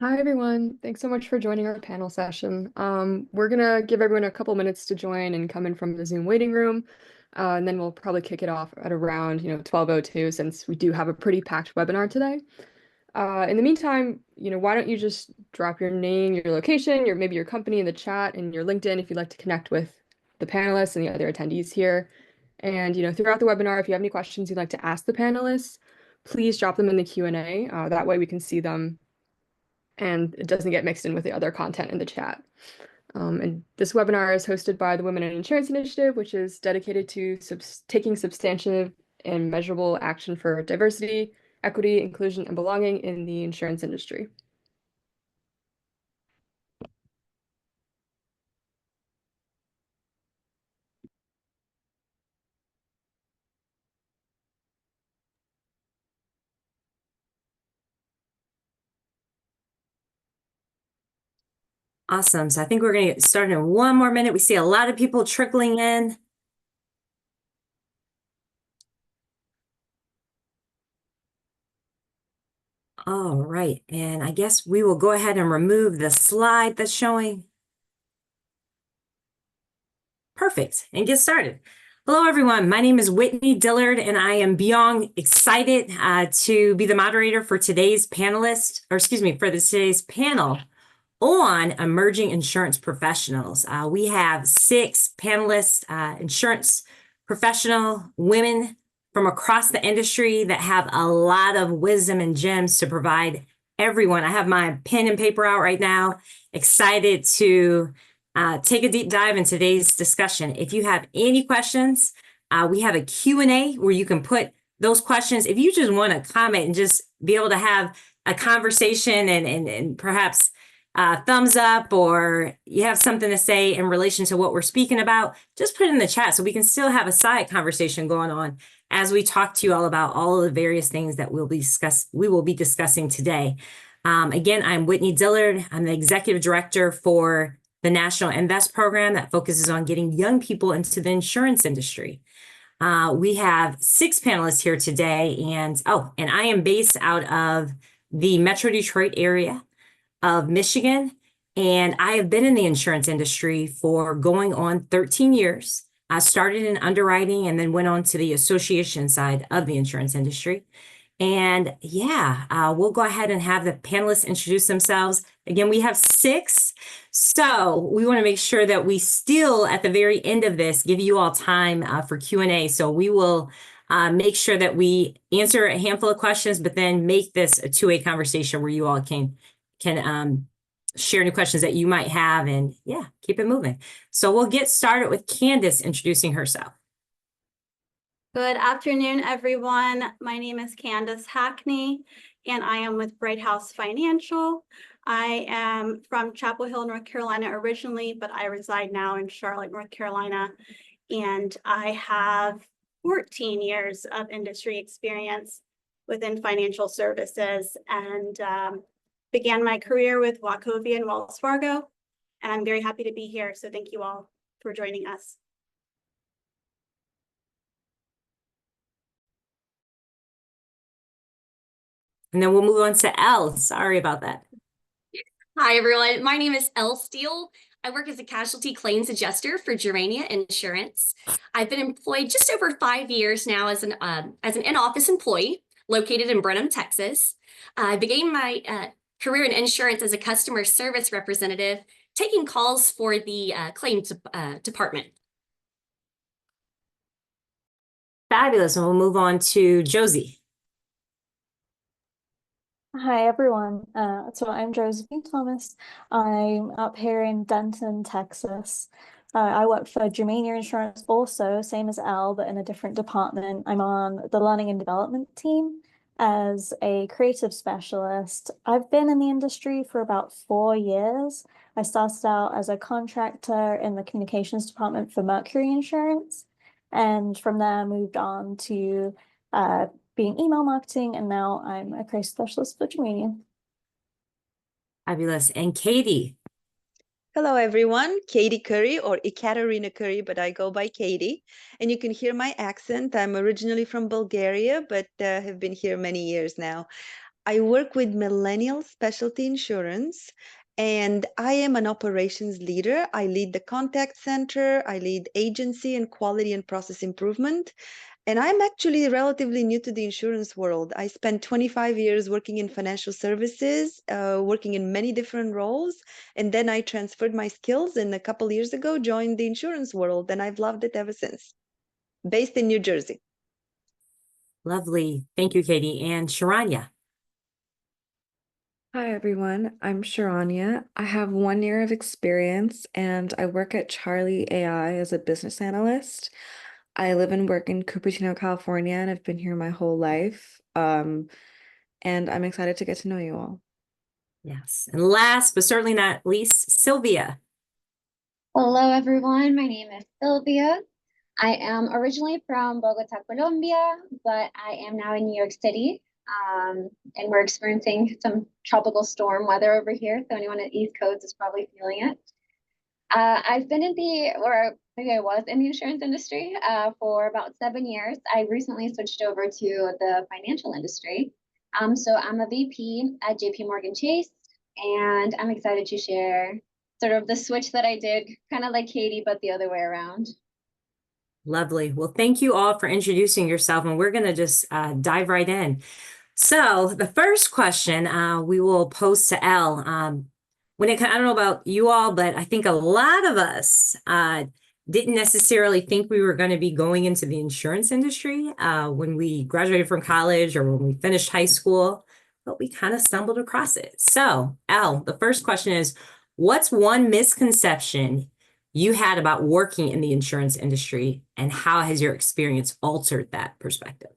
Hi, everyone. Thanks so much for joining our panel session. We're gonna give everyone a couple minutes to join and come in from the Zoom waiting room, and then we'll probably kick it off at around, 12:02 since we do have a pretty packed webinar today. In the meantime, why don't you just drop your name, your location, maybe your company in the chat and your LinkedIn if you'd like to connect with the panelists and the other attendees here. And, throughout the webinar, if you have any questions you'd like to ask the panelists, please drop them in the Q&A. That way we can see them and it doesn't get mixed in with the other content in the chat. And this webinar is hosted by the Women in Insurance Initiative, which is dedicated to taking substantive and measurable action for diversity, equity, inclusion, and belonging in the insurance industry. Awesome. So I think we're going to get started in one more minute. We see a lot of people trickling in. All right. And I guess we will go ahead and remove the slide that's showing. Perfect. And get started. Hello, everyone. My name is Whitnee Dillard, and I am beyond excited to be the moderator for today's today's panel on emerging insurance professionals. We have 6 panelists, insurance professional women from across the industry that have a lot of wisdom and gems to provide everyone. I have my pen and paper out right now, excited to take a deep dive in today's discussion. If you have any questions, we have a Q&A where you can put those questions. If you just want to comment and just be able to have a conversation and perhaps thumbs up, or you have something to say in relation to what we're speaking about, just put it in the chat so we can still have a side conversation going on as we talk to you all about all of the various things that we will be discussing today. Again, I'm Whitnee Dillard. I'm the executive director for the National Invest program that focuses on getting young people into the insurance industry. We have 6 panelists here today, and I am based out of the Metro Detroit area of Michigan, and I have been in the insurance industry for going on 13 years. I started in underwriting and then went on to the association side of the insurance industry. And we'll go ahead and have the panelists introduce themselves. Again, we have 6, so we want to make sure that we still, at the very end of this, give you all time for Q&A. So we will make sure that we answer a handful of questions, but then make this a two-way conversation where you all can share any questions that you might have, and keep it moving. So we'll get started with Candace introducing herself. Good afternoon, everyone. My name is Candace Hackney, and I am with Bright House Financial. I am from Chapel Hill, North Carolina originally, but I reside now in Charlotte, North Carolina, and I have 14 years of industry experience within financial services, and began my career with Wachovia and Wells Fargo, and I'm very happy to be here. So thank you all for joining us. And then we'll move on to Elle. Sorry about that. Hi, everyone. My name is Elle Steele. I work as a casualty claims adjuster for Germania Insurance. I've been employed just over 5 years now as an in-office employee located in Brenham, Texas. I began my career in insurance as a customer service representative, taking calls for the claims department. Fabulous. And we'll move on to Josie. Hi, everyone. So I'm Josephine Thomas. I'm up here in Denton, Texas. I work for Germania Insurance also, same as Elle, but in a different department. I'm on the learning and development team as a creative specialist. I've been in the industry for about 4 years. I started out as a contractor in the communications department for Mercury Insurance, and from there moved on to being email marketing, and now I'm a creative specialist for Germania. Fabulous. And Katie. Hello, everyone. Katie Curry, or Ekaterina Curry, but I go by Katie. And you can hear my accent. I'm originally from Bulgaria, but have been here many years now. I work with millennial specialty insurance, and I am an operations leader. I lead the contact center, I lead agency and quality and process improvement. And I'm actually relatively new to the insurance world. I spent 25 years working in financial services, working in many different roles. And then I transferred my skills and a couple years ago joined the insurance world. And I've loved it ever since. Based in New Jersey. Lovely. Thank you, Katie. And Sharanya. Hi everyone, I'm Sharanya. I have 1 year of experience and I work at Charlie AI as a business analyst. I live and work in Cupertino, California, and I've been here my whole life. And I'm excited to get to know you all. Yes. And last but certainly not least, Sylvia. Hello, everyone. My name is Sylvia. I am originally from Bogota, Colombia, but I am now in New York City. And we're experiencing some tropical storm weather over here. So anyone at East Coast is probably feeling it. I've been in or maybe I was in the insurance industry for about 7 years. I recently switched over to the financial industry. So I'm a VP at JP Morgan Chase, and I'm excited to share sort of the switch that I did, kind of like Katie, but the other way around. Lovely. Well, thank you all for introducing yourself, and we're going to just dive right in. So the first question we will pose to Elle. I don't know about you all, but I think a lot of us didn't necessarily think we were going to be going into the insurance industry when we graduated from college or when we finished high school, but we kind of stumbled across it. So, Elle, the first question is, what's one misconception you had about working in the insurance industry, and how has your experience altered that perspective?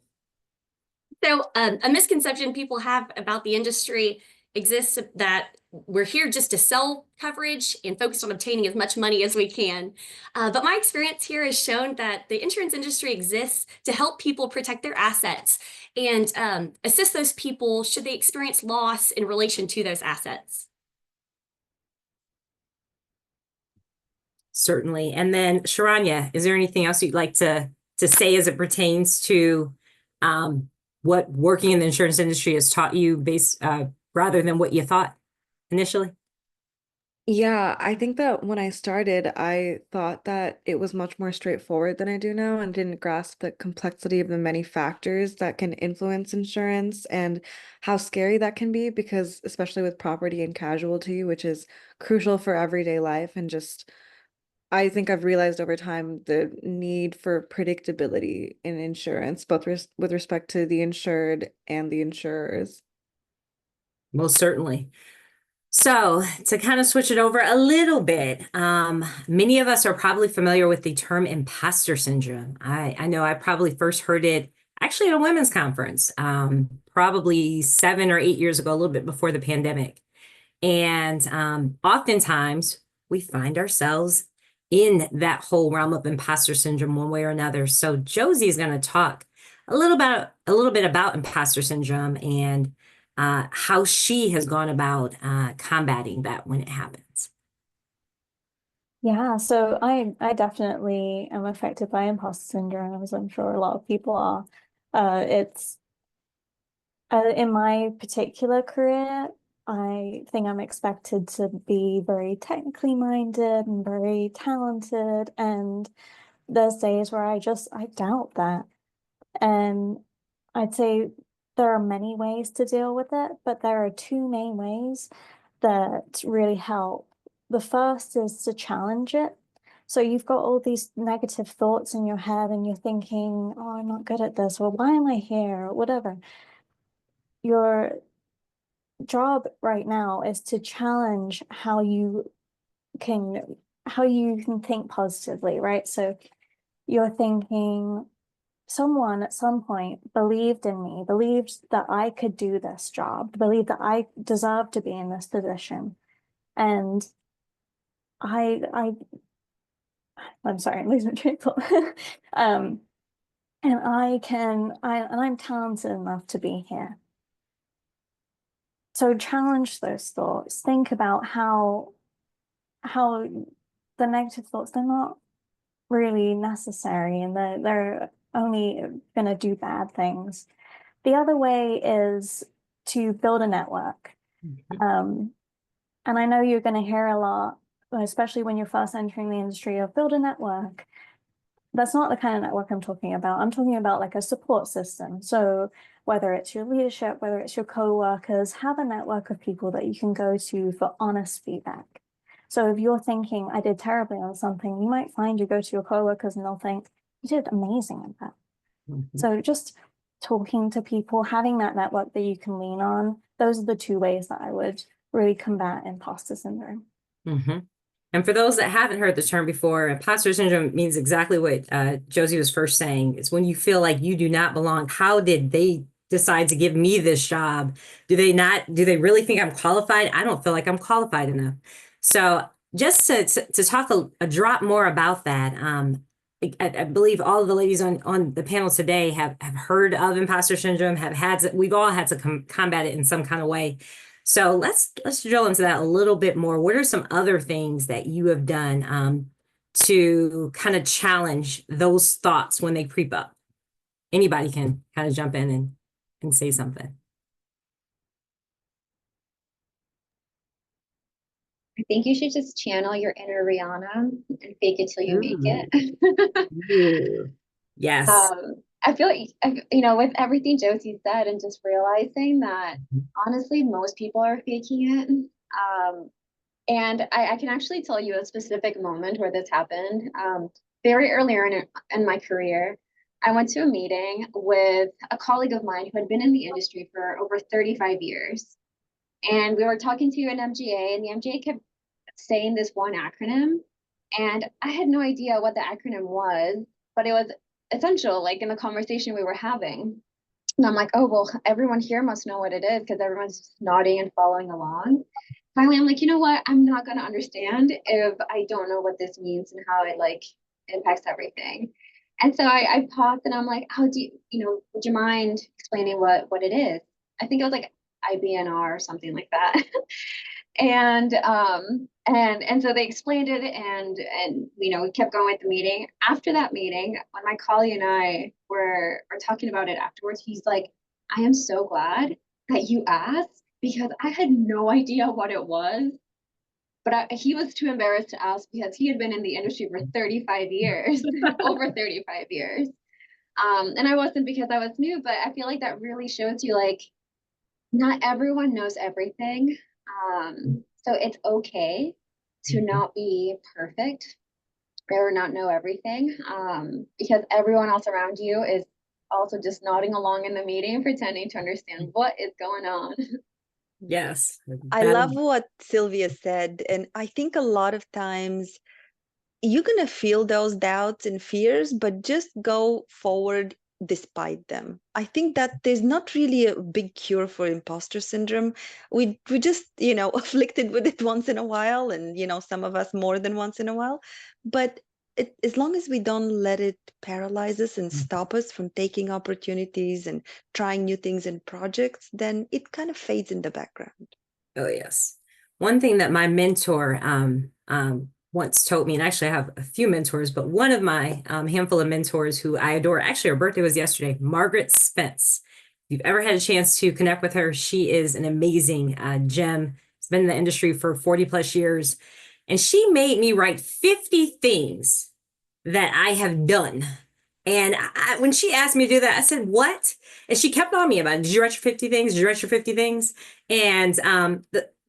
So a misconception people have about the industry exists that we're here just to sell coverage and focus on obtaining as much money as we can. But my experience here has shown that the insurance industry exists to help people protect their assets and assist those people should they experience loss in relation to those assets. Certainly. And then Sharanya, is there anything else you'd like to say as it pertains to what working in the insurance industry has taught you rather than what you thought initially? Yeah, I think that when I started, I thought that it was much more straightforward than I do now and didn't grasp the complexity of the many factors that can influence insurance and how scary that can be, because especially with property and casualty, which is crucial for everyday life, and just I think I've realized over time the need for predictability in insurance, both with respect to the insured and the insurers. Most certainly. So to kind of switch it over a little bit, many of us are probably familiar with the term imposter syndrome. I know I probably first heard it actually at a women's conference, probably 7 or 8 years ago, a little bit before the pandemic. And oftentimes we find ourselves in that whole realm of imposter syndrome one way or another. So Josie is going to talk a little bit about imposter syndrome and how she has gone about combating that when it happens. Yeah, so I definitely am affected by imposter syndrome, as I'm sure a lot of people are. It's in my particular career, I think I'm expected to be very technically minded and very talented, and there's days where I doubt that. And I'd say there are many ways to deal with it, but there are two main ways that really help. The first is to challenge it. So you've got all these negative thoughts in your head and you're thinking, oh, I'm not good at this, or why am I here, or whatever. Your job right now is to challenge how you can think positively, right? So you're thinking, someone at some point believed in me, believed that I could do this job, believed that I deserved to be in this position. And I'm sorry, I'm losing my train of thought. And I'm talented enough to be here. So challenge those thoughts. Think about how the negative thoughts, they're not really necessary, and they're only going to do bad things. The other way is to build a network. And I know you're going to hear a lot, especially when you're first entering the industry, of build a network. That's not the kind of network I'm talking about. I'm talking about like a support system. So whether it's your leadership, whether it's your co-workers, have a network of people that you can go to for honest feedback. So if you're thinking, I did terribly on something, you might find you go to your co-workers and they'll think, you did amazing at that. So just talking to people, having that network that you can lean on, those are the two ways that I would really combat imposter syndrome. And for those that haven't heard the term before, imposter syndrome means exactly what Josie was first saying. It's when you feel like you do not belong. How did they decide to give me this job? Do they really think I'm qualified? I don't feel like I'm qualified enough. So just to talk a drop more about that, I believe all of the ladies on the panel today have heard of imposter syndrome, we've all had to combat it in some kind of way. So let's drill into that a little bit more. What are some other things that you have done to kind of challenge those thoughts when they creep up? Anybody can kind of jump in and say something. I think you should just channel your inner Rihanna and fake it till you make it. Yes. I feel like, with everything Josie said and just realizing that honestly, most people are faking it. And I can actually tell you a specific moment where this happened. Very earlier in my career, I went to a meeting with a colleague of mine who had been in the industry for over 35 years. And we were talking to an MGA, and the MGA kept saying this one acronym. And I had no idea what the acronym was, but it was essential, like in the conversation we were having. And I'm like, oh, well, everyone here must know what it is because everyone's nodding and following along. Finally, I'm like, you know what? I'm not going to understand if I don't know what this means and how it impacts everything. And so I paused and I'm like, how do you, would you mind explaining what it is? I think it was like IBNR or something like that. And so they explained it and we kept going with the meeting. After that meeting, when my colleague and I were talking about it afterwards, he's like, I am so glad that you asked because I had no idea what it was. But he was too embarrassed to ask because he had been in the industry for 35 years, over 35 years. And I wasn't because I was new, but I feel like that really shows you not everyone knows everything. So it's okay to not be perfect or not know everything, because everyone else around you is also just nodding along in the meeting, pretending to understand what is going on. Yes. I love what Sylvia said. And I think a lot of times you're going to feel those doubts and fears, but just go forward despite them. I think that there's not really a big cure for imposter syndrome. We just, afflicted with it once in a while, and, some of us more than once in a while. But as long as we don't let it paralyze us and stop us from taking opportunities and trying new things and projects, then it kind of fades in the background. Oh, yes. One thing that my mentor once told me, and actually I have a few mentors, but one of my handful of mentors who I adore, actually her birthday was yesterday, Margaret Spence. If you've ever had a chance to connect with her, she is an amazing gem. She's been in the industry for 40 plus years. And she made me write 50 things that I have done. And when she asked me to do that, I said, what? And she kept on me about it. Did you write your 50 things? Did you write your 50 things? And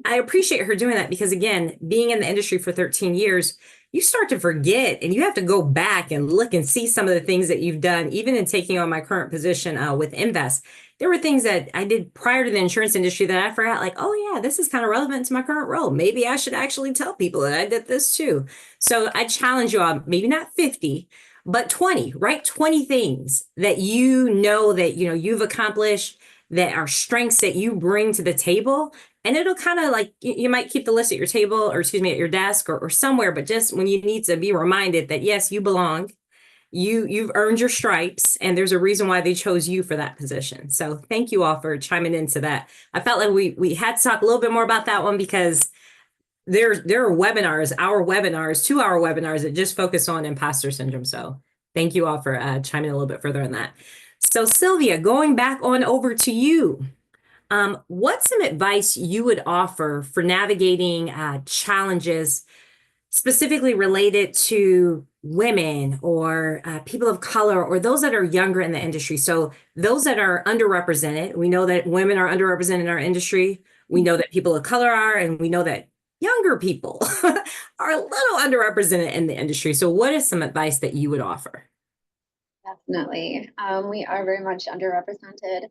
I appreciate her doing that because, again, being in the industry for 13 years, you start to forget and you have to go back and look and see some of the things that you've done. Even in taking on my current position with Invest, there were things that I did prior to the insurance industry that I forgot, like, oh, yeah, this is kind of relevant to my current role. Maybe I should actually tell people that I did this too. So I challenge you all, maybe not 50, but 20, write 20 things that that you've accomplished, that are strengths that you bring to the table. And it'll kind of you might keep the list at your table or at your desk or somewhere, but just when you need to be reminded that, yes, you belong, you've earned your stripes, and there's a reason why they chose you for that position. So thank you all for chiming into that. I felt like we had to talk a little bit more about that one because there are webinars, 2-hour webinars that just focus on imposter syndrome. So thank you all for chiming a little bit further on that. So Sylvia, going back on over to you. What's some advice you would offer for navigating challenges specifically related to women or people of color or those that are younger in the industry? So those that are underrepresented, we know that women are underrepresented in our industry. We know that people of color are, and we know that younger people are a little underrepresented in the industry. So what is some advice that you would offer? Definitely. We are very much underrepresented.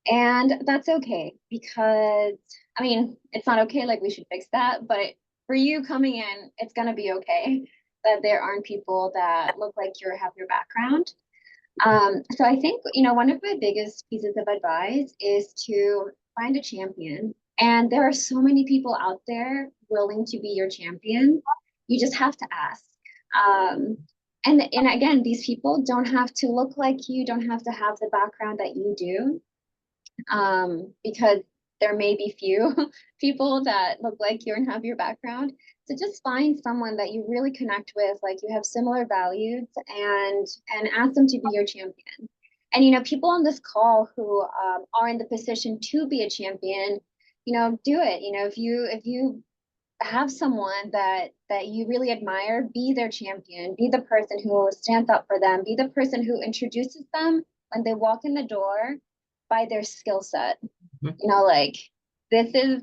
And that's okay because, I mean, it's not okay, like we should fix that. But for you coming in, it's going to be okay that there aren't people that look like you or have your background. So I think, one of my biggest pieces of advice is to find a champion. And there are so many people out there willing to be your champion. You just have to ask. And again, these people don't have to look like you, don't have to have the background that you do, because there may be few people that look like you and have your background. So just find someone that you really connect with, like you have similar values, and ask them to be your champion. And people on this call who are in the position to be a champion, do it. If you have someone that you really admire, be their champion, be the person who stands up for them, be the person who introduces them when they walk in the door by their skill set. Like, this is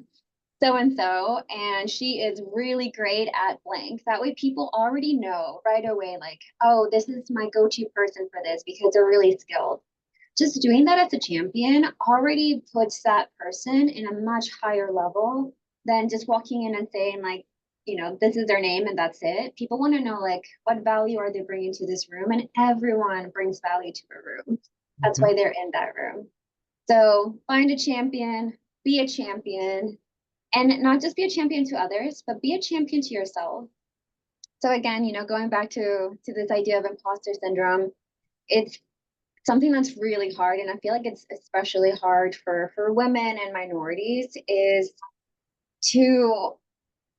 so and so, and she is really great at blank. That way people already know right away, like, oh, this is my go-to person for this because they're really skilled. Just doing that as a champion already puts that person in a much higher level than just walking in and saying, like, this is their name and that's it. People want to know, like, what value are they bringing to this room? And everyone brings value to a room. That's why they're in that room. So find a champion, be a champion, and not just be a champion to others, but be a champion to yourself. So again, going back to this idea of imposter syndrome, it's something that's really hard. And I feel like it's especially hard for women and minorities, is to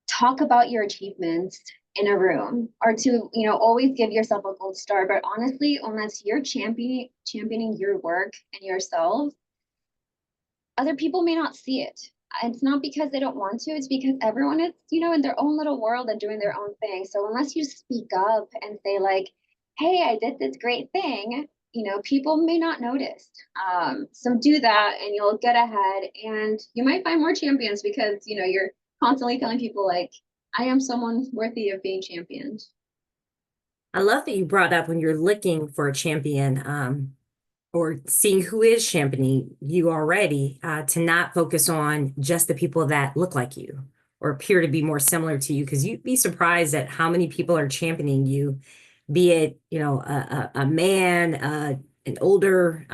talk about your achievements in a room, or to, always give yourself a gold star. But honestly, unless you're championing your work and yourself, other people may not see it. It's not because they don't want to, it's because everyone is, in their own little world and doing their own thing. So unless you speak up and say, like, hey, I did this great thing, people may not notice. So do that and you'll get ahead, and you might find more champions because, you're constantly telling people, like, I am someone worthy of being championed. I love that you brought up when you're looking for a champion, or seeing who is championing you already, to not focus on just the people that look like you or appear to be more similar to you, because you'd be surprised at how many people are championing you, be it, a man, an older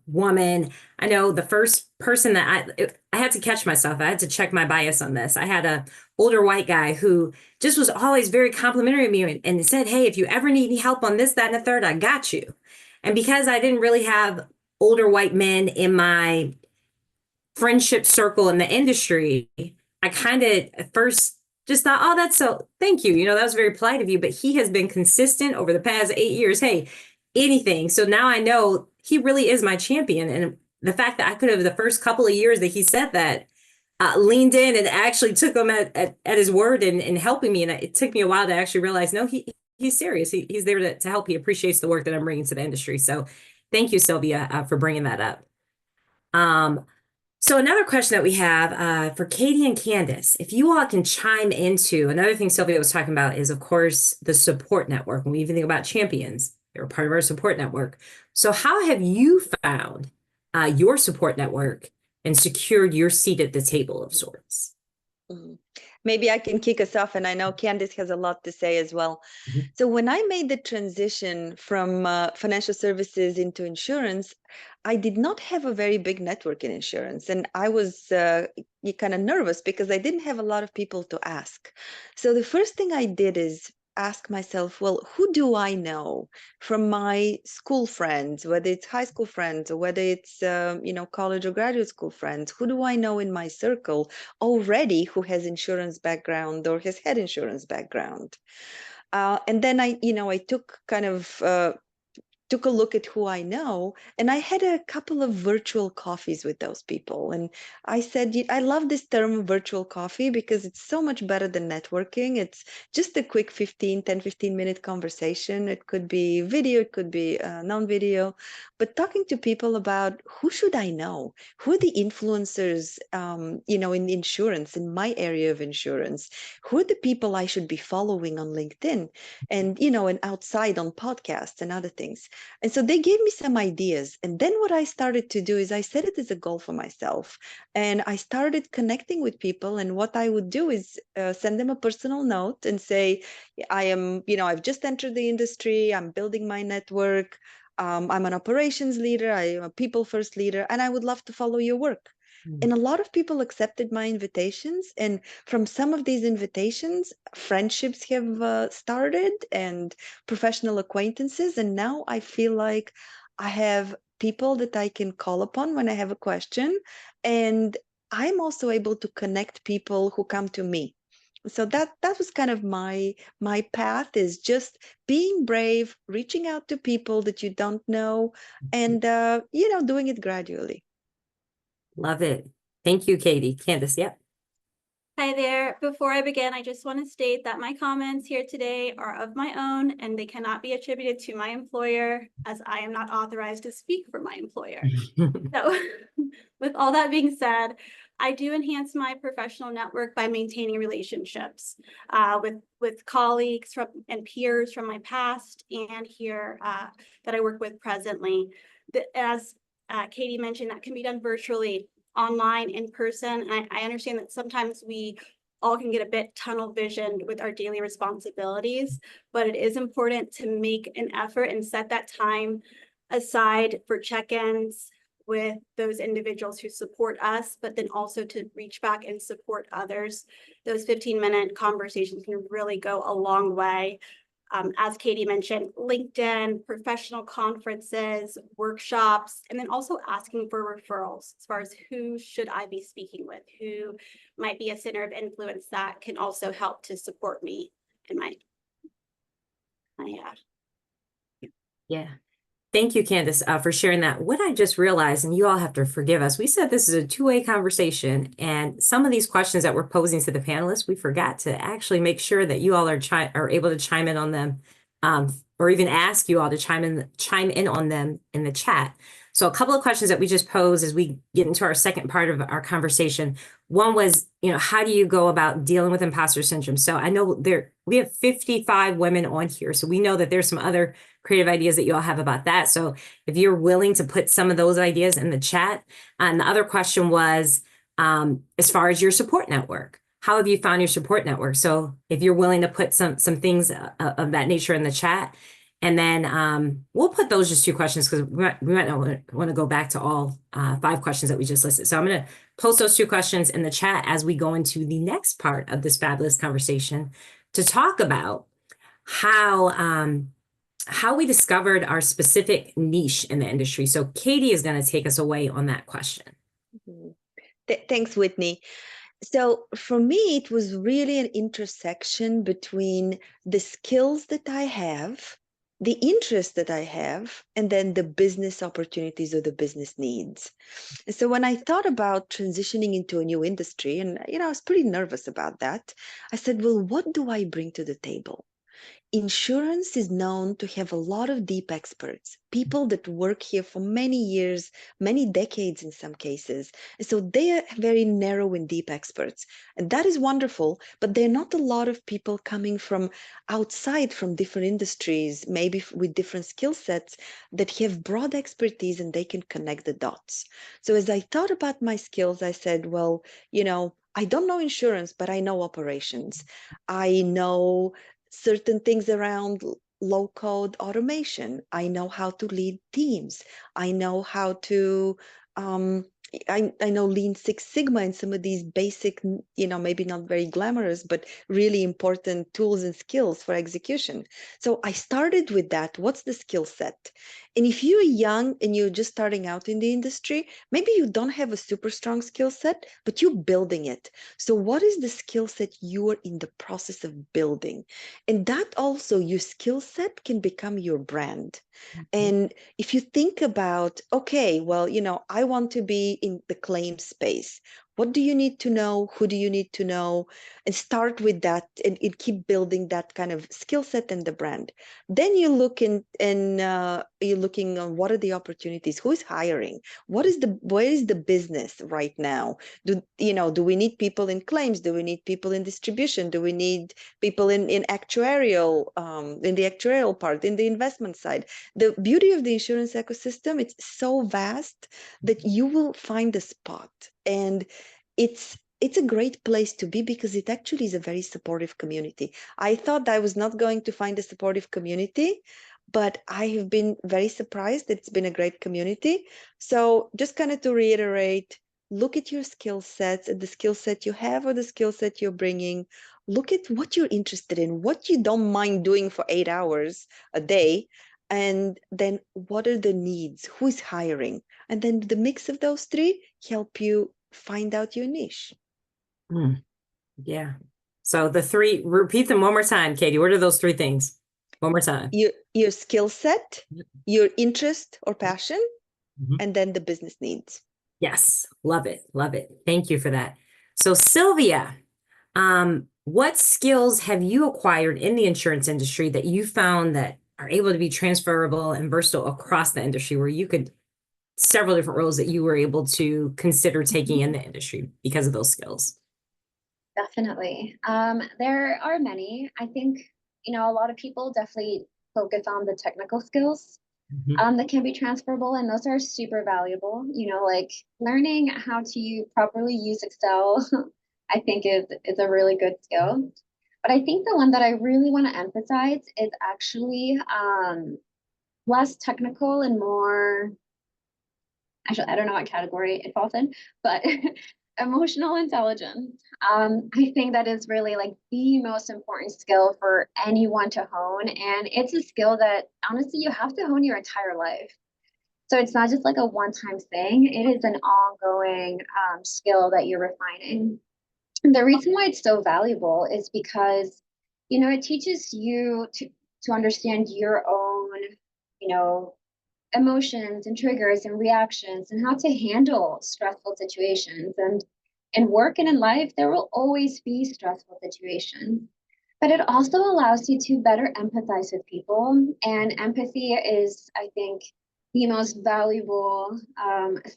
woman. I know the first person that I had to catch myself. I had to check my bias on this. I had a older white guy who just was always very complimentary of me and said, hey, if you ever need any help on this, that, and the third, I got you. And because I didn't really have older white men in my friendship circle in the industry, I kind of at first just thought, oh, that's so, thank you. That was very polite of you. But he has been consistent over the past 8 years. Hey, anything. So now I know he really is my champion. And the fact that I could have, the first couple of years that he said that, leaned in and actually took him at his word and helping me. And it took me a while to actually realize, no, he's serious. He's there to help. He appreciates the work that I'm bringing to the industry. So thank you, Sylvia, for bringing that up. So another question that we have for Katie and Candace, if you all can chime into, another thing Sylvia was talking about is, of course, the support network. When we even think about champions, they're part of our support network. So how have you found your support network and secured your seat at the table of sorts? Maybe I can kick us off, and I know Candice has a lot to say as well. So when I made the transition from financial services into insurance, I did not have a very big network in insurance, and I was kind of nervous because I didn't have a lot of people to ask. So the first thing I did is ask myself, well, who do I know from my school friends, whether it's high school friends or whether it's, college or graduate school friends, who do I know in my circle already who has insurance background or has had insurance background? And then I took kind of took a look at who I know, and I had a couple of virtual coffees with those people. And I said, I love this term virtual coffee because it's so much better than networking. It's just a quick 15-minute conversation. It could be video, it could be non-video, but talking to people about who should I know? Who are the influencers, in insurance, in my area of insurance? Who are the people I should be following on LinkedIn and, and outside on podcasts and other things? And so they gave me some ideas. And then what I started to do is I set it as a goal for myself. And I started connecting with people. And what I would do is send them a personal note and say, I've just entered the industry. I'm building my network. I'm an operations leader. I am a people first leader. And I would love to follow your work. And a lot of people accepted my invitations. And from some of these invitations, friendships have started and professional acquaintances. And now I feel like I have people that I can call upon when I have a question. And I'm also able to connect people who come to me. So that was kind of my path, is just being brave, reaching out to people that you don't know, and doing it gradually. Love it. Thank you, Katie. Candace, yep. Hi there. Before I begin, I just want to state that my comments here today are of my own and they cannot be attributed to my employer, as I am not authorized to speak for my employer. So with all that being said, I do enhance my professional network by maintaining relationships with colleagues and peers from my past and here that I work with presently. As Katie mentioned, that can be done virtually, online, in person. I understand that sometimes we all can get a bit tunnel visioned with our daily responsibilities, but it is important to make an effort and set that time aside for check-ins with those individuals who support us, but then also to reach back and support others. Those 15-minute conversations can really go a long way. As Katie mentioned, LinkedIn, professional conferences, workshops, and then also asking for referrals as far as who should I be speaking with, who might be a center of influence that can also help to support me in my Yeah. Thank you, Candace, for sharing that. What I just realized, and you all have to forgive us, we said this is a two-way conversation, and some of these questions that we're posing to the panelists, we forgot to actually make sure that you all are able to chime in on them, or even ask you all to chime in on them in the chat. So a couple of questions that we just posed as we get into our second part of our conversation. One was, how do you go about dealing with imposter syndrome? So I know we have 55 women on here, so we know that there's some other creative ideas that you all have about that. So if you're willing to put some of those ideas in the chat. And the other question was, as far as your support network, how have you found your support network? So if you're willing to put some things of that nature in the chat, and then we'll put those just two questions because we might not want to go back to all 5 questions that we just listed. So I'm going to post those 2 questions in the chat as we go into the next part of this fabulous conversation to talk about how we discovered our specific niche in the industry. So Katie is going to take us away on that question. Thanks, Whitney. So for me, it was really an intersection between the skills that I have, the interest that I have, and then the business opportunities or the business needs. And so when I thought about transitioning into a new industry, and I was pretty nervous about that, I said, well, what do I bring to the table? Insurance is known to have a lot of deep experts, people that work here for many years, many decades in some cases. And so they are very narrow and deep experts. And that is wonderful, but there are not a lot of people coming from outside, from different industries, maybe with different skill sets, that have broad expertise and they can connect the dots. So as I thought about my skills, I said, well, I don't know insurance, but I know operations. I know certain things around low code automation. I know how to lead teams. I know how to, I know Lean Six Sigma and some of these basic, maybe not very glamorous, but really important tools and skills for execution. So I started with that. What's the skill set? And if you're young and you're just starting out in the industry, maybe you don't have a super strong skill set, but you're building it. So what is the skill set you are in the process of building? And that also, your skill set can become your brand. And if you think about, okay, well, I want to be in the claim space. What do you need to know? Who do you need to know? And start with that and keep building that kind of skill set and the brand. Then you look and you're looking on what are the opportunities, who is hiring, where is the business right now? Do we need people in claims? Do we need people in distribution? Do we need people in actuarial, in the actuarial part, in the investment side? The beauty of the insurance ecosystem, it's so vast that you will find a spot, and it's a great place to be because it actually is a very supportive community. I thought I was not going to find a supportive community, but I have been very surprised that it's been a great community. So just kind of to reiterate, look at your skill sets, at the skill set you have or the skill set you're bringing. Look at what you're interested in, what you don't mind doing for 8 hours a day, and then what are the needs, who is hiring, and then the mix of those three help you find out your niche. Yeah. So the three, repeat them one more time, Katie. What are those three things? One more time. Your skill set, your interest or passion, and then the business needs. Yes. Love it. Love it. Thank you for that. So Sylvia, what skills have you acquired in the insurance industry that you found that are able to be transferable and versatile across the industry, where you could several different roles that you were able to consider taking in the industry because of those skills? Definitely. There are many. I think, a lot of people definitely focus on the technical skills that can be transferable, and those are super valuable. Like learning how to properly use Excel, I think is a really good skill. But I think the one that I really want to emphasize is actually less technical and more, actually, I don't know what category it falls in, but emotional intelligence. I think that is really like the most important skill for anyone to hone. And it's a skill that honestly, you have to hone your entire life. So it's not just like a one-time thing. It is an ongoing skill that you're refining. And the reason why it's so valuable is because, it teaches you to understand your own, emotions and triggers and reactions and how to handle stressful situations. And in work and in life, there will always be stressful situations. But it also allows you to better empathize with people. And empathy is, I think, the most valuable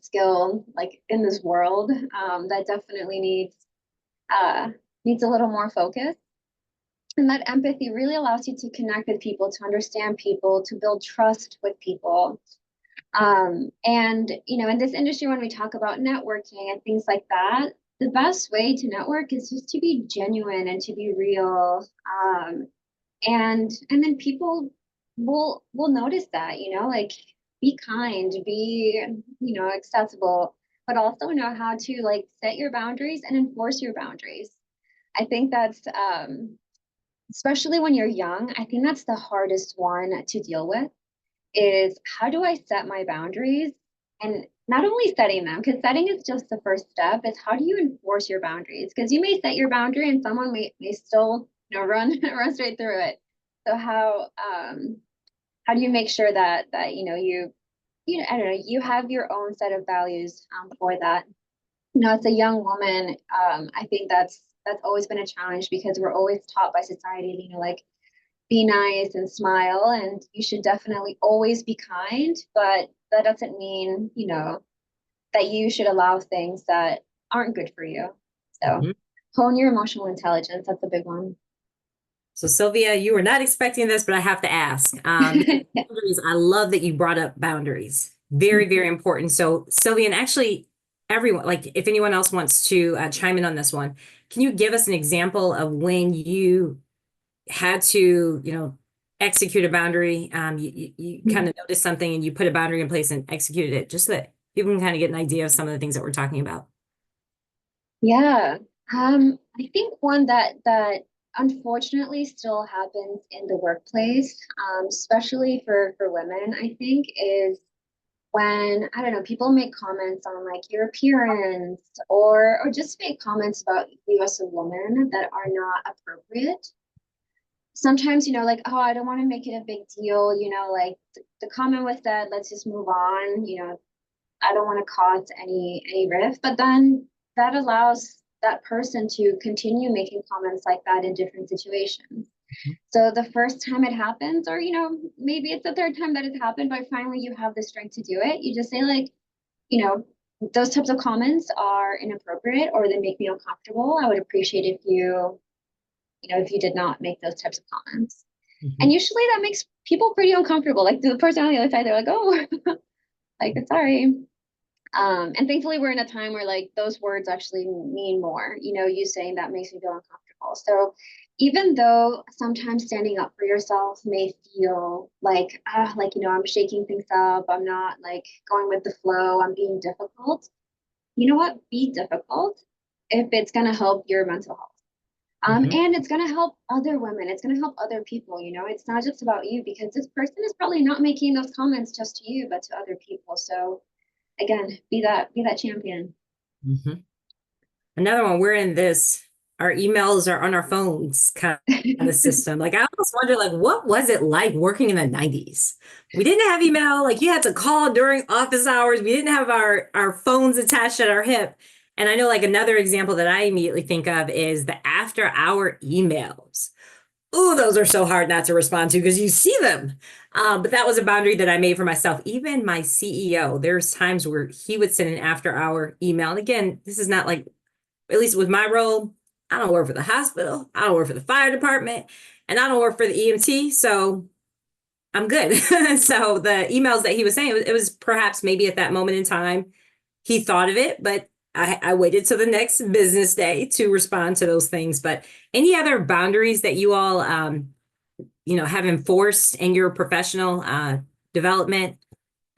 skill like in this world that definitely needs a little more focus. And that empathy really allows you to connect with people, to understand people, to build trust with people. And, in this industry, when we talk about networking and things like that, the best way to network is just to be genuine and to be real. And then people will notice that, like be kind, be, accessible, but also know how to like set your boundaries and enforce your boundaries. I think that's, especially when you're young, I think that's the hardest one to deal with, is how do I set my boundaries? And not only setting them, because setting is just the first step, is how do you enforce your boundaries? Because you may set your boundary and someone may still run straight through it. So how do you make sure that you I don't know, you have your own set of values for that? As a young woman, I think that's always been a challenge, because we're always taught by society, like be nice and smile, and you should definitely always be kind, but that doesn't mean, that you should allow things that aren't good for you. So hone your emotional intelligence. That's a big one. So Sylvia, you were not expecting this, but I have to ask. Boundaries, I love that you brought up boundaries. Very, very important. So Sylvia, and actually everyone, like if anyone else wants to chime in on this one, can you give us an example of when you had to, execute a boundary? You kind of noticed something and you put a boundary in place and executed it, just so that people can kind of get an idea of some of the things that we're talking about. Yeah. I think one that unfortunately still happens in the workplace, especially for women, I think, is when, I don't know, people make comments on like your appearance or just make comments about you as a woman that are not appropriate. Sometimes, like, oh, I don't want to make it a big deal, like the comment was that, let's just move on, I don't want to cause any rift, but then that allows that person to continue making comments like that in different situations. So the first time it happens, or maybe it's the third time that it's happened, but finally you have the strength to do it. You just say like, those types of comments are inappropriate or they make me uncomfortable. I would appreciate if if you did not make those types of comments. And usually that makes people pretty uncomfortable. Like the person on the other side, they're like, oh, like, sorry. And thankfully we're in a time where like those words actually mean more, you saying that makes me feel uncomfortable. So even though sometimes standing up for yourself may feel like, I'm shaking things up, I'm not like going with the flow, I'm being difficult. You know what? Be difficult if it's going to help your mental health. And it's going to help other women. It's going to help other people. It's not just about you, because this person is probably not making those comments just to you, but to other people. So again, be that champion. Another one, we're in this, our emails are on our phones kind of system. Like I almost wonder, like, what was it like working in the 90s? We didn't have email, like you had to call during office hours. We didn't have our phones attached at our hip. And I know like another example that I immediately think of is the after hour emails. Oh, those are so hard not to respond to because you see them. But that was a boundary that I made for myself. Even my CEO, there's times where he would send an after hour email. And again, this is not like, at least with my role, I don't work for the hospital. I don't work for the fire department, and I don't work for the EMT. So I'm good. So the emails that he was saying, it was perhaps maybe at that moment in time, he thought of it, but I waited till the next business day to respond to those things. But any other boundaries that you all, have enforced in your professional development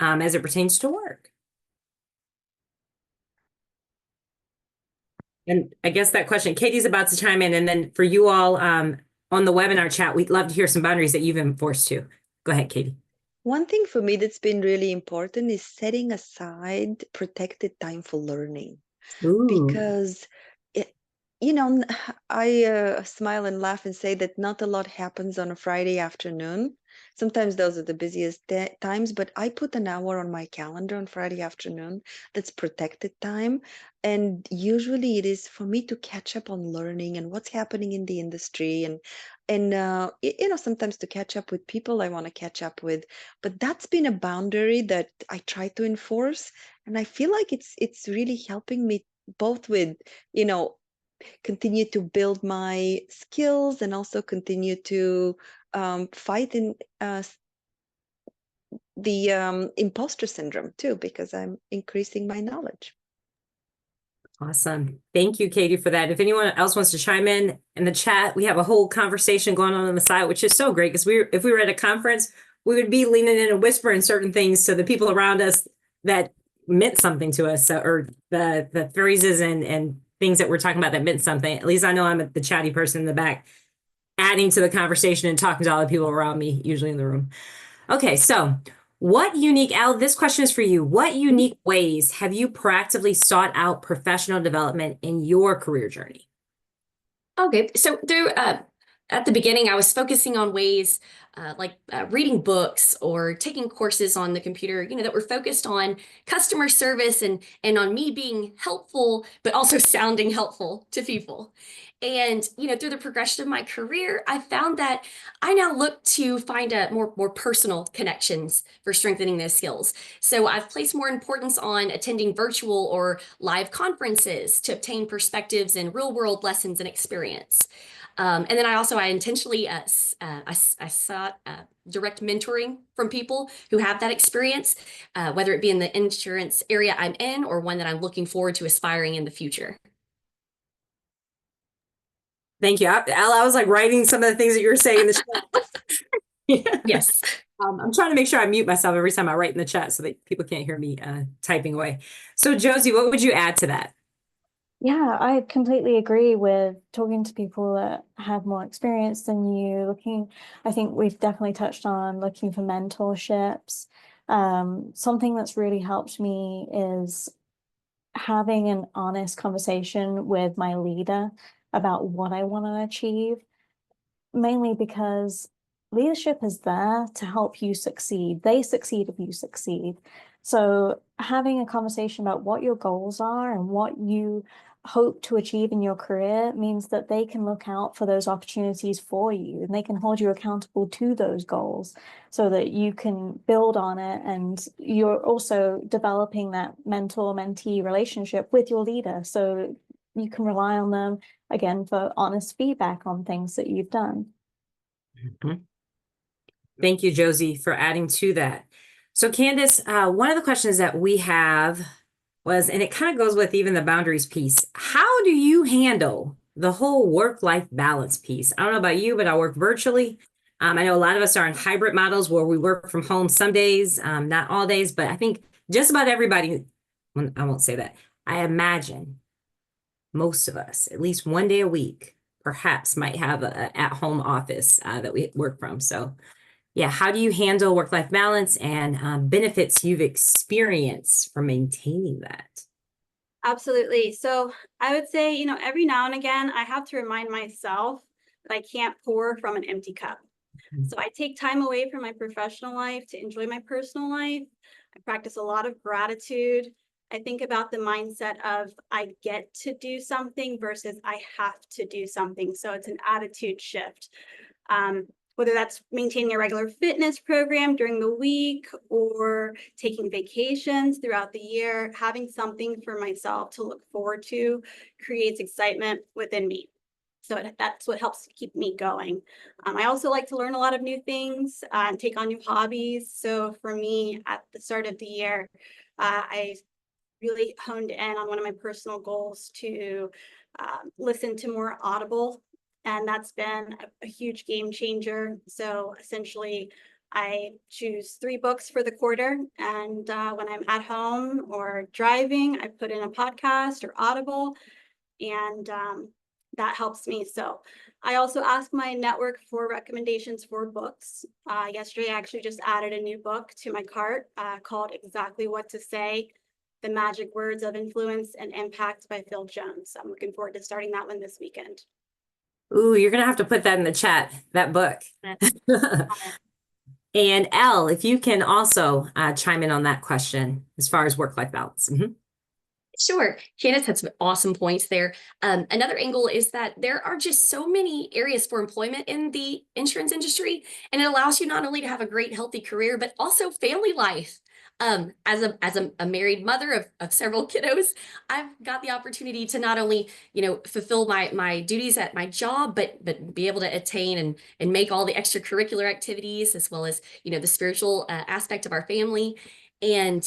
as it pertains to work? And I guess that question, Katie's about to chime in. And then for you all on the webinar chat, we'd love to hear some boundaries that you've enforced too. Go ahead, Katie. One thing for me that's been really important is setting aside protected time for learning. Because I smile and laugh and say that not a lot happens on a Friday afternoon. Sometimes those are the busiest times, but I put an hour on my calendar on Friday afternoon. That's protected time. And usually it is for me to catch up on learning and what's happening in the industry and sometimes to catch up with people I want to catch up with. But that's been a boundary that I try to enforce. And I feel like it's really helping me both with, continue to build my skills and also continue to fight in the imposter syndrome too, because I'm increasing my knowledge. Awesome. Thank you, Katie, for that. If anyone else wants to chime in the chat, we have a whole conversation going on the side, which is so great because if we were at a conference, we would be leaning in and whispering certain things to the people around us that meant something to us, or the phrases and things that we're talking about that meant something. At least I know I'm the chatty person in the back, adding to the conversation and talking to all the people around me, usually in the room. Okay, so Al, this question is for you. What unique ways have you proactively sought out professional development in your career journey? Okay, so at the beginning, I was focusing on ways like reading books or taking courses on the computer, that were focused on customer service and on me being helpful, but also sounding helpful to people. And, through the progression of my career, I found that I now look to find more personal connections for strengthening those skills. So I've placed more importance on attending virtual or live conferences to obtain perspectives and real world lessons and experience. And then I intentionally sought direct mentoring from people who have that experience, whether it be in the insurance area I'm in or one that I'm looking forward to aspiring in the future. Thank you. Al, I was like writing some of the things that you were saying in the chat. Yes. I'm trying to make sure I mute myself every time I write in the chat so that people can't hear me typing away. So Josie, what would you add to that? Yeah, I completely agree with talking to people that have more experience than you, I think we've definitely touched on looking for mentorships. Something that's really helped me is having an honest conversation with my leader about what I want to achieve, mainly because leadership is there to help you succeed. They succeed if you succeed. So having a conversation about what your goals are and what you hope to achieve in your career means that they can look out for those opportunities for you and they can hold you accountable to those goals so that you can build on it. And you're also developing that mentor-mentee relationship with your leader. So you can rely on them again for honest feedback on things that you've done. Mhm. Thank you, Josie, for adding to that. So Candace, one of the questions that we have was, and it kind of goes with even the boundaries piece. How do you handle the whole work-life balance piece? I don't know about you, but I work virtually. I know a lot of us are in hybrid models where we work from home some days, not all days, but I think just about everybody, well, I won't say that. I imagine most of us, at least one day a week, perhaps might have a at-home office that we work from. So yeah, how do you handle work-life balance and benefits you've experienced from maintaining that? Absolutely. So I would say, every now and again, I have to remind myself that I can't pour from an empty cup. So I take time away from my professional life to enjoy my personal life. I practice a lot of gratitude. I think about the mindset of I get to do something versus I have to do something. So it's an attitude shift. Whether that's maintaining a regular fitness program during the week or taking vacations throughout the year, having something for myself to look forward to creates excitement within me. So that's what helps keep me going. I also like to learn a lot of new things and take on new hobbies. So for me, at the start of the year, I really honed in on one of my personal goals to listen to more Audible. And that's been a huge game changer. So essentially, I choose 3 books for the quarter. And when I'm at home or driving, I put in a podcast or Audible, and that helps me. So I also ask my network for recommendations for books. Yesterday, I actually just added a new book to my cart called Exactly What to Say: The Magic Words of Influence and Impact by Phil Jones. I'm looking forward to starting that one this weekend. Ooh, you're gonna have to put that in the chat, that book. And Elle, if you can also chime in on that question as far as work-life balance. Mm-hmm. Sure. Candace had some awesome points there. Another angle is that there are just so many areas for employment in the insurance industry, and it allows you not only to have a great, healthy career, but also family life. As a married mother of several kiddos, I've got the opportunity to not only, fulfill my duties at my job, but be able to attain and make all the extracurricular activities as well as, the spiritual aspect of our family. And,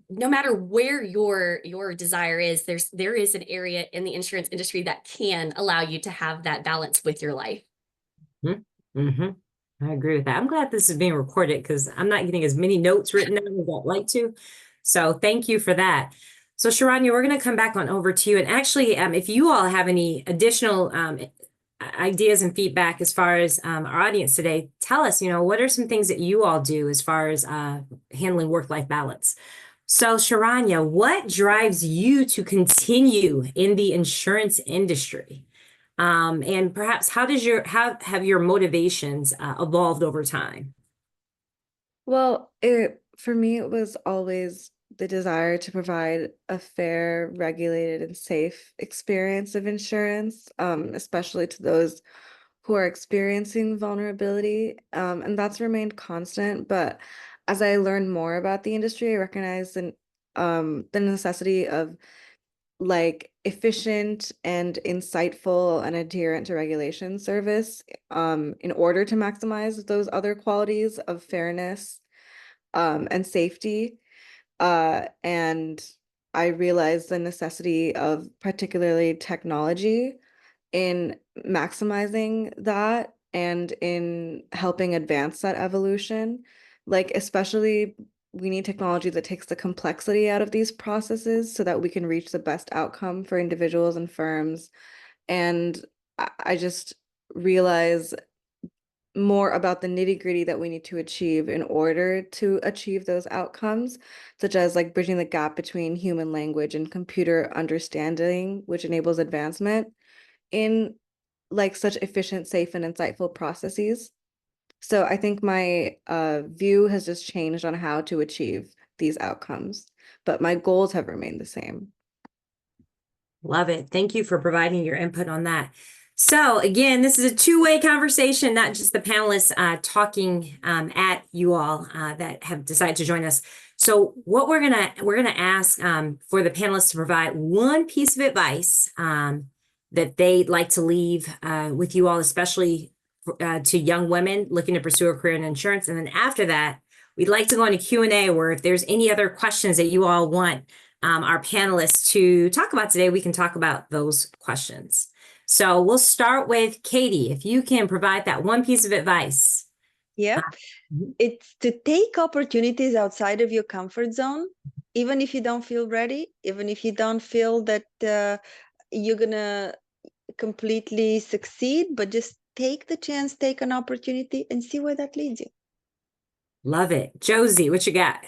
no matter where your desire is, there is an area in the insurance industry that can allow you to have that balance with your life. Mm-hmm. I agree with that. I'm glad this is being recorded because I'm not getting as many notes written down as I'd like to. So thank you for that. So Sharanya, we're going to come back on over to you. And actually, if you all have any additional ideas and feedback as far as our audience today, tell us, what are some things that you all do as far as handling work-life balance? So Sharanya, what drives you to continue in the insurance industry? And perhaps how have your motivations evolved over time? Well, for me, it was always the desire to provide a fair, regulated, and safe experience of insurance, especially to those who are experiencing vulnerability. And that's remained constant. But as I learned more about the industry, I recognized the necessity of like efficient and insightful and adherent to regulation service in order to maximize those other qualities of fairness and safety. And I realized the necessity of particularly technology in maximizing that and in helping advance that evolution, like especially we need technology that takes the complexity out of these processes so that we can reach the best outcome for individuals and firms. And I just realize more about the nitty-gritty that we need to achieve in order to achieve those outcomes, such as like bridging the gap between human language and computer understanding, which enables advancement in like such efficient, safe, and insightful processes. So I think my view has just changed on how to achieve these outcomes, but my goals have remained the same. Love it. Thank you for providing your input on that. So again, this is a two-way conversation, not just the panelists talking at you all that have decided to join us. So what we're gonna ask for the panelists to provide one piece of advice that they'd like to leave with you all, especially to young women looking to pursue a career in insurance. And then after that, we'd like to go into Q&A, where if there's any other questions that you all want our panelists to talk about today, we can talk about those questions. So we'll start with Katie. If you can provide that one piece of advice. Yep. It's to take opportunities outside of your comfort zone, even if you don't feel ready, even if you don't feel that you're going to completely succeed, but just take the chance, take an opportunity and see where that leads you. Love it. Josie, what you got?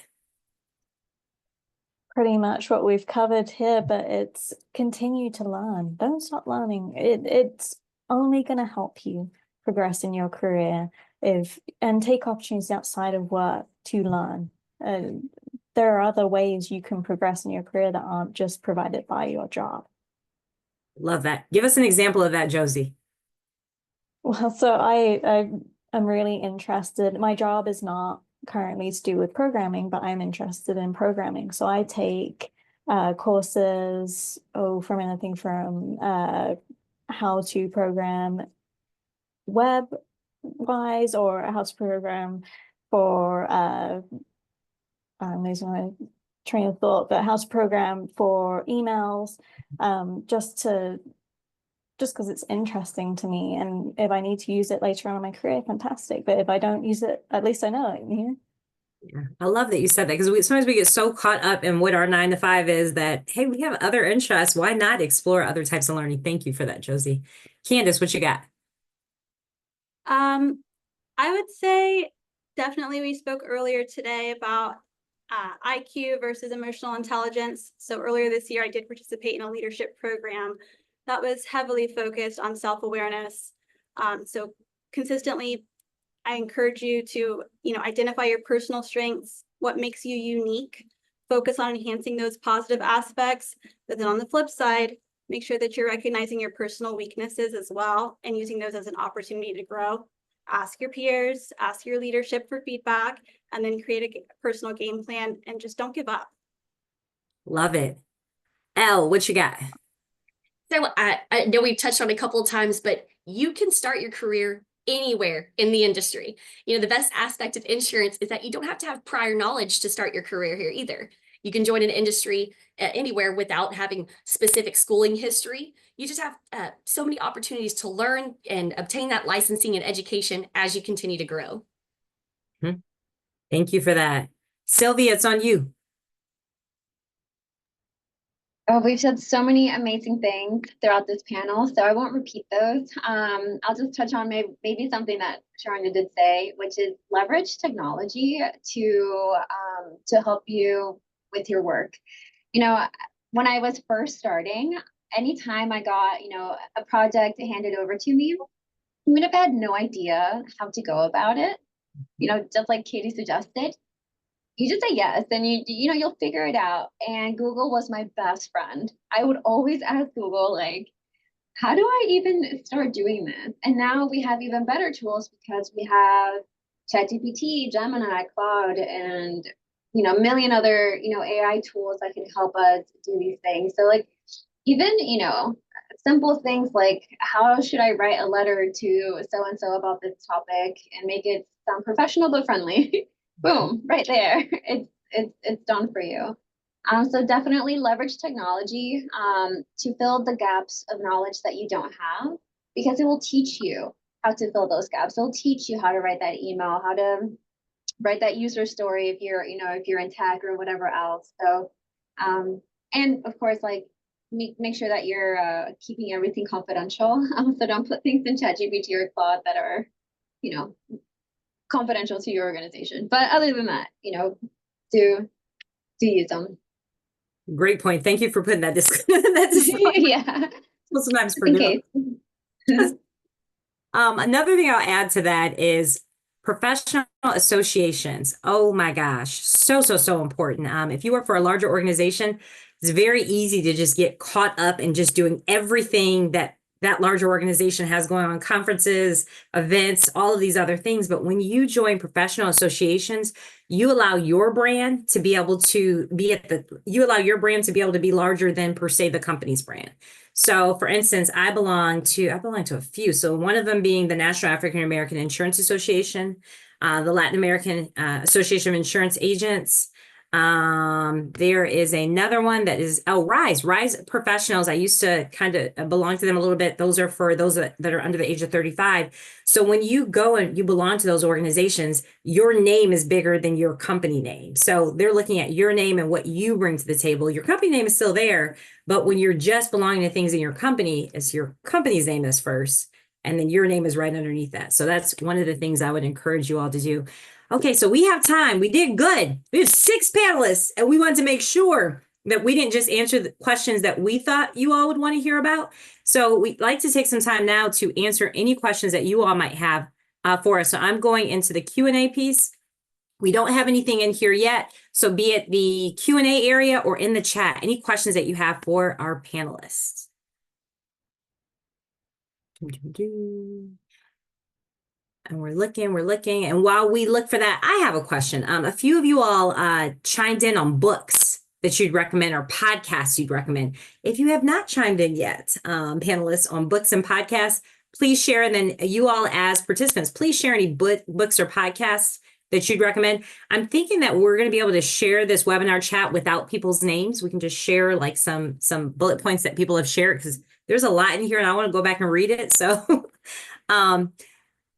Pretty much what we've covered here, but it's continue to learn. Don't stop learning. It's only going to help you progress in your career and take opportunities outside of work to learn. There are other ways you can progress in your career that aren't just provided by your job. Love that. Give us an example of that, Josie. Well, so I'm really interested. My job is not currently to do with programming, but I'm interested in programming. So I take courses, from anything from how to program web-wise, or how to program for I'm losing my train of thought, but how to program for emails, just because it's interesting to me. And if I need to use it later on in my career, fantastic. But if I don't use it, at least I know it. Yeah, I love that you said that, because sometimes we get so caught up in what our 9 to 5 is that, hey, we have other interests. Why not explore other types of learning? Thank you for that, Josie. Candace, what you got? I would say definitely we spoke earlier today about IQ versus emotional intelligence. So earlier this year, I did participate in a leadership program that was heavily focused on self-awareness. So consistently, I encourage you to, identify your personal strengths, what makes you unique, focus on enhancing those positive aspects. But then on the flip side, make sure that you're recognizing your personal weaknesses as well and using those as an opportunity to grow. Ask your peers, ask your leadership for feedback, and then create a personal game plan and just don't give up. Love it. Elle, what you got? So I know we've touched on it a couple of times, but you can start your career anywhere in the industry. The best aspect of insurance is that you don't have to have prior knowledge to start your career here either. You can join an industry anywhere without having specific schooling history. You just have so many opportunities to learn and obtain that licensing and education as you continue to grow. Thank you for that. Sylvia, it's on you. Oh, we've said so many amazing things throughout this panel, so I won't repeat those. I'll just touch on maybe something that Sharonda did say, which is leverage technology to help you with your work. When I was first starting, anytime I got, a project handed over to me, even if I had no idea how to go about it, just like Katie suggested, you just say yes, and you'll figure it out. And Google was my best friend. I would always ask Google, like, how do I even start doing this? And now we have even better tools because we have ChatGPT, Gemini, Cloud, and a million other AI tools that can help us do these things. So like even simple things like, how should I write a letter to so and so about this topic and make it sound professional but friendly? Boom, right there. It's done for you. So definitely leverage technology to fill the gaps of knowledge that you don't have, because it will teach you how to fill those gaps. It'll teach you how to write that email, how to write that user story if you're, if you're in tech or whatever else. So, and of course, like make sure that you're keeping everything confidential. So don't put things in ChatGPT or Claude that are, confidential to your organization. But other than that, do use them. Great point. Thank you for putting that that disclaimer. Yeah. We'll sometimes Just in forget. case. Another thing I'll add to that is professional associations. Oh my gosh, so important. If you work for a larger organization, it's very easy to just get caught up in just doing everything that larger organization has going on, conferences, events, all of these other things. But when you join professional associations, you allow your brand to be able to be you allow your brand to be able to be larger than per se the company's brand. So for instance, I belong to a few. So one of them being the National African American Insurance Association, the Latin American Association of Insurance Agents. There is another one that is, Rise Professionals. I used to kind of belong to them a little bit. Those are for those that are under the age of 35. So when you go and you belong to those organizations, your name is bigger than your company name. So they're looking at your name and what you bring to the table. Your company name is still there, but when you're just belonging to things in your company, it's your company's name is first, and then your name is right underneath that. So that's one of the things I would encourage you all to do. Okay, so we have time. We did good. We have 6 panelists, and we wanted to make sure that we didn't just answer the questions that we thought you all would want to hear about. So we'd like to take some time now to answer any questions that you all might have for us. So I'm going into the Q&A piece. We don't have anything in here yet. So be it the Q&A area or in the chat, any questions that you have for our panelists. And we're looking. And while we look for that, I have a question. A few of you all chimed in on books that you'd recommend or podcasts you'd recommend. If you have not chimed in yet, panelists, on books and podcasts, please share. And then you all as participants, please share any books or podcasts that you'd recommend. I'm thinking that we're going to be able to share this webinar chat without people's names. We can just share like some bullet points that people have shared, because there's a lot in here and I want to go back and read it. So,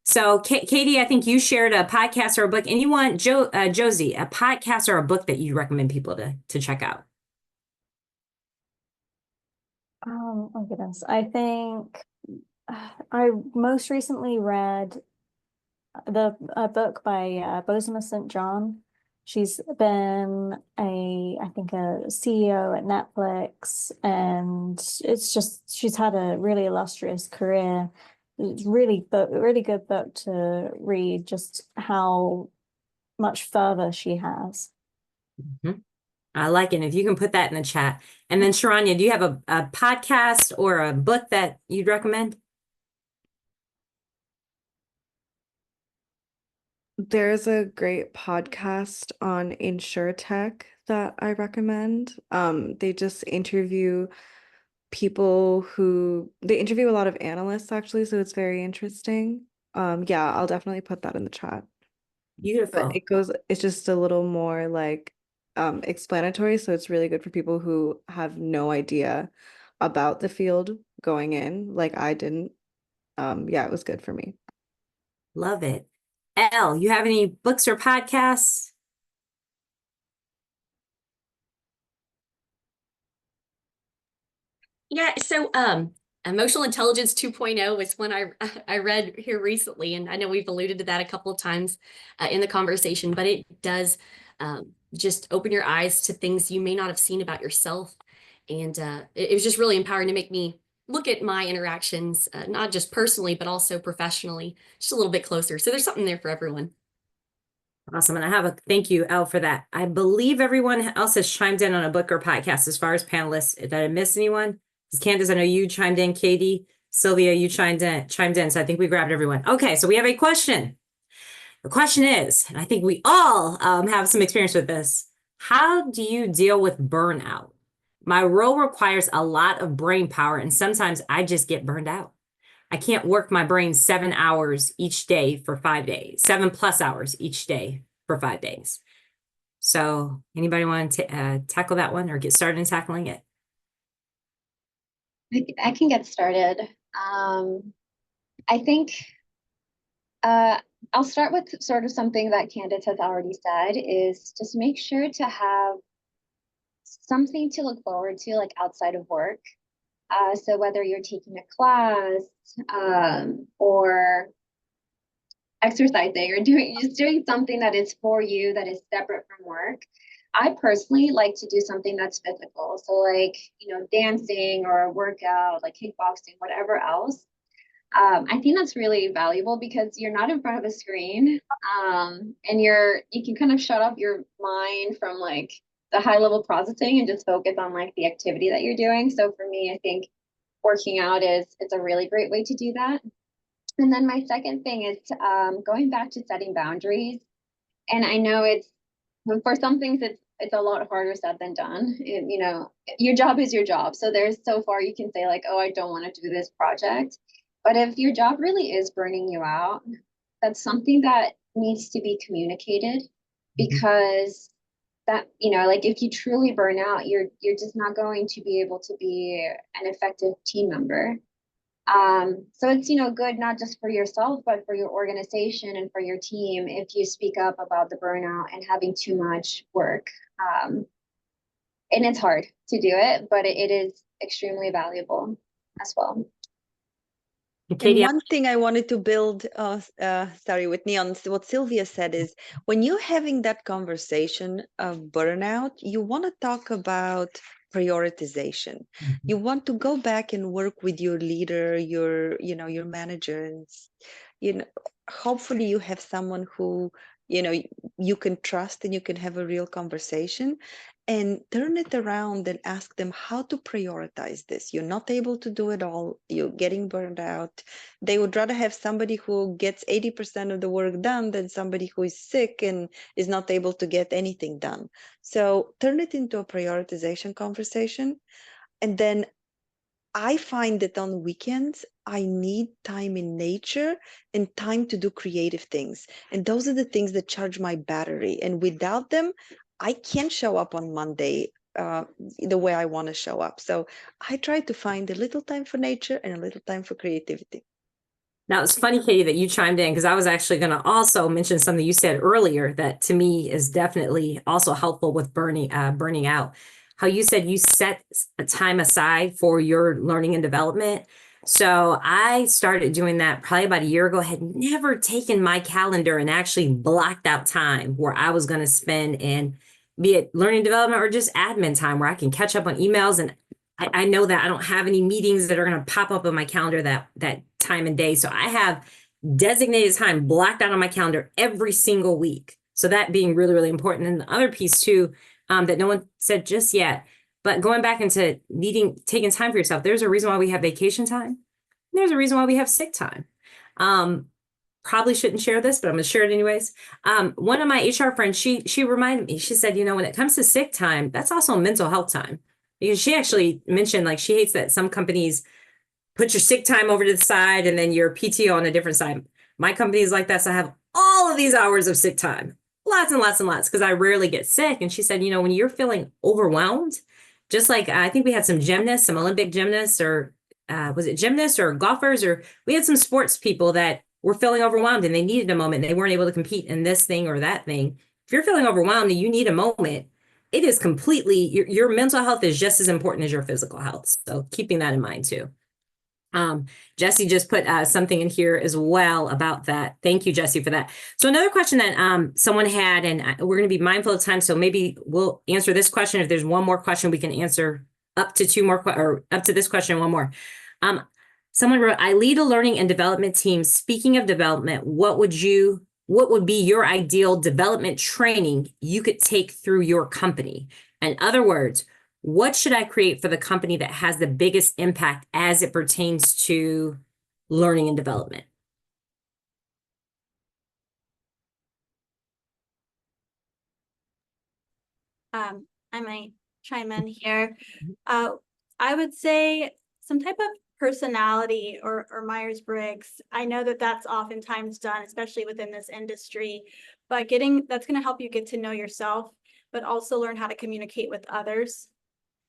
so Katie, I think you shared a podcast or a book. Anyone, Josie, a podcast or a book that you recommend people to check out? Oh goodness. I think I most recently read a book by Bozoma St. John. She's been I think a CEO at Netflix, and it's just, she's had a really illustrious career. It's really good book to read, just how much further she has. Mm-hmm. I like it. If you can put that in the chat. And then Sharanya, do you have a podcast or a book that you'd recommend? There's a great podcast on InsurTech that I recommend. They just interview they interview a lot of analysts actually, so it's very interesting. Yeah, I'll definitely put that in the chat. Beautiful. But it's just a little more like explanatory, so it's really good for people who have no idea about the field going in, like I didn't. Yeah, it was good for me. Love it. Elle, you have any books or podcasts? Yeah, so Emotional Intelligence 2.0 is one I read here recently, and I know we've alluded to that a couple of times in the conversation, but it does just open your eyes to things you may not have seen about yourself. And it was just really empowering to make me look at my interactions, not just personally, but also professionally, just a little bit closer. So there's something there for everyone. Awesome. And I have a thank you, Elle, for that. I believe everyone else has chimed in on a book or podcast as far as panelists. Did I miss anyone? Candace, I know you chimed in. Katie, Sylvia, you chimed in. So I think we grabbed everyone. Okay, so we have a question. The question is, and I think we all have some experience with this. How do you deal with burnout? My role requires a lot of brain power, and sometimes I just get burned out. I can't work my brain 7 hours each day for 5 days, 7+ hours each day for 5 days. So anybody want to tackle that one or get started in tackling it? I can get started. I think I I'll start with sort of something that Candace has already said is just make sure to have something to look forward to, like outside of work. So whether you're taking a class or exercising or doing something that is for you, that is separate from work. I personally like to do something that's physical. So like, dancing or a workout, like kickboxing, whatever else. I think that's really valuable because you're not in front of a screen, and you can kind of shut off your mind from like the high level processing and just focus on like the activity that you're doing. So for me, I think working out it's a really great way to do that. And then my second thing is going back to setting boundaries. And I know for some things it's a lot harder said than done. Your job is your job. So there's so far you can say like, oh, I don't want to do this project. But if your job really is burning you out, that's something that needs to be communicated, because that, like if you truly burn out, you're just not going to be able to be an effective team member. So it's, good not just for yourself, but for your organization and for your team if you speak up about the burnout and having too much work. And it's hard to do it, but it is extremely valuable as well. And one thing I wanted to build, sorry, Whitney, on what Sylvia said is when you're having that conversation of burnout, you want to talk about prioritization. You want to go back and work with your leader, your manager, and hopefully you have someone who you can trust and you can have a real conversation, and turn it around and ask them how to prioritize this. You're not able to do it all. You're getting burned out. They would rather have somebody who gets 80% of the work done than somebody who is sick and is not able to get anything done. So turn it into a prioritization conversation. And then I find that on weekends, I need time in nature and time to do creative things. And those are the things that charge my battery. And without them, I can't show up on Monday the way I want to show up. So I try to find a little time for nature and a little time for creativity. Now, it's funny, Katie, that you chimed in, because I was actually going to also mention something you said earlier that to me is definitely also helpful with burning out. How you said you set a time aside for your learning and development. So I started doing that probably about a year ago. I had never taken my calendar and actually blocked out time where I was going to spend in, be it learning development or just admin time, where I can catch up on emails. And I know that I don't have any meetings that are going to pop up on my calendar that time and day. So I have designated time blocked out on my calendar every single week. So that being really, really important. And the other piece too, that no one said just yet, but going back into taking time for yourself, there's a reason why we have vacation time. There's a reason why we have sick time. Probably shouldn't share this, but I'm going to share it anyways. One of my HR friends, she reminded me, she said, when it comes to sick time, that's also mental health time. Because she actually mentioned, like, she hates that some companies put your sick time over to the side and then your PTO on a different side. My company is like that. So I have all of these hours of sick time, lots and lots and lots, because I rarely get sick. And she said, when you're feeling overwhelmed, just like I think we had some gymnasts, some Olympic gymnasts, or was it gymnasts or golfers, or we had some sports people that were feeling overwhelmed and they needed a moment. They weren't able to compete in this thing or that thing. If you're feeling overwhelmed and you need a moment, it is completely, your mental health is just as important as your physical health. So keeping that in mind too. Jesse just put something in here as well about that. Thank you, Jesse, for that. So another question that someone had, and we're going to be mindful of time, so maybe we'll answer this question. If there's one more question, we can answer up to two more, or up to this question, one more. Someone wrote, I lead a learning and development team. Speaking of development, what would be your ideal development training you could take through your company? In other words, what should I create for the company that has the biggest impact as it pertains to learning and development? I might chime in here. I would say some type of personality or Myers-Briggs. I know that that's oftentimes done, especially within this industry, but that's going to help you get to know yourself, but also learn how to communicate with others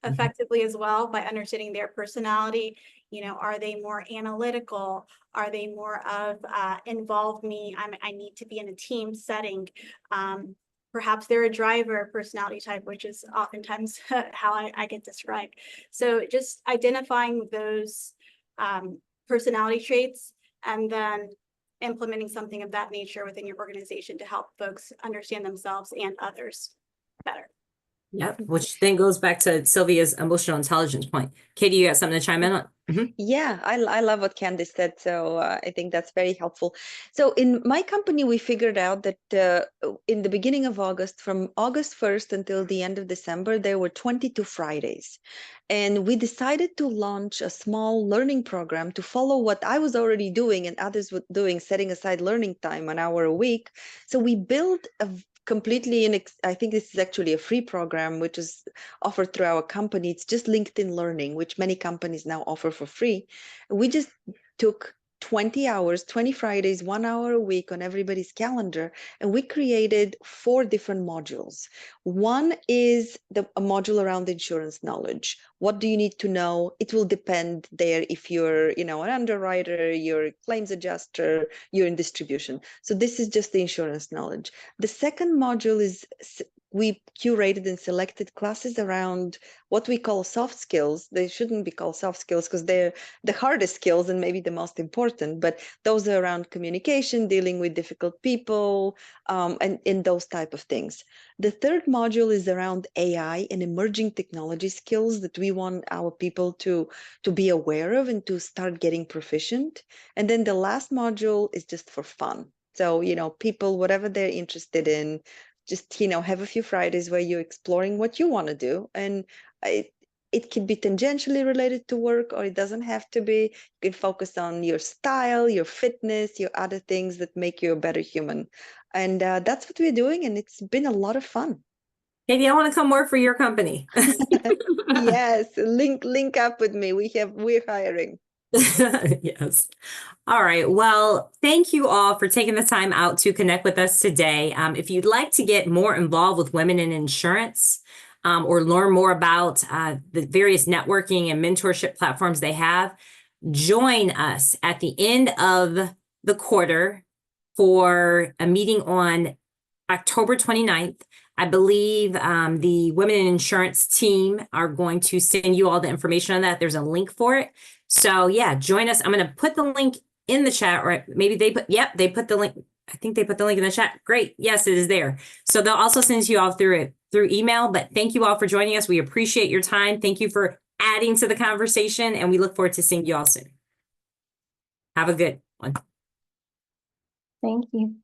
effectively as well by understanding their personality You know, are they more analytical? Are they more of involve me? I need to be in a team setting. Perhaps they're a driver personality type, which is oftentimes how I get described. So just identifying those personality traits and then implementing something of that nature within your organization to help folks understand themselves and others better. Yep, which then goes back to Sylvia's emotional intelligence point. Katie, you got something to chime in on? Yeah, I love what Candice said. So I think that's very helpful. So in my company, we figured out that in the beginning of August, from August 1st until the end of December, there were 22 Fridays. And we decided to launch a small learning program to follow what I was already doing and others were doing, setting aside learning time, an hour a week. So we built a completely I think this is actually a free program which is offered through our company. It's just LinkedIn Learning, which many companies now offer for free. We just took 20 hours, 20 Fridays, 1 hour a week on everybody's calendar, and we created 4 different modules. One is a module around insurance knowledge. What do you need to know? It will depend there if you're, an underwriter, you're a claims adjuster, you're in distribution. So this is just the insurance knowledge. The second module is we curated and selected classes around what we call soft skills. They shouldn't be called soft skills because they're the hardest skills and maybe the most important, but those are around communication, dealing with difficult people, and in those type of things. The third module is around AI and emerging technology skills that we want our people to be aware of and to start getting proficient. And then the last module is just for fun. So, people, whatever they're interested in, just, have a few Fridays where you're exploring what you want to do. And it can be tangentially related to work, or it doesn't have to be. You can focus on your style, your fitness, your other things that make you a better human. And that's what we're doing. And it's been a lot of fun. Katie, I want to come work for your company. Yes, link up with me. We're hiring. Yes. All right. Well, thank you all for taking the time out to connect with us today. If you'd like to get more involved with women in insurance, or learn more about the various networking and mentorship platforms they have, join us at the end of the quarter for a meeting on October 29th. I believe the Women in Insurance team are going to send you all the information on that. There's a link for it. So yeah, join us. I'm going to put the link in the chat, or maybe they put the link. I think they put the link in the chat. Great. Yes, it is there. So they'll also send you all through email, but thank you all for joining us. We appreciate your time. Thank you for adding to the conversation, and we look forward to seeing you all soon. Have a good one. Thank you.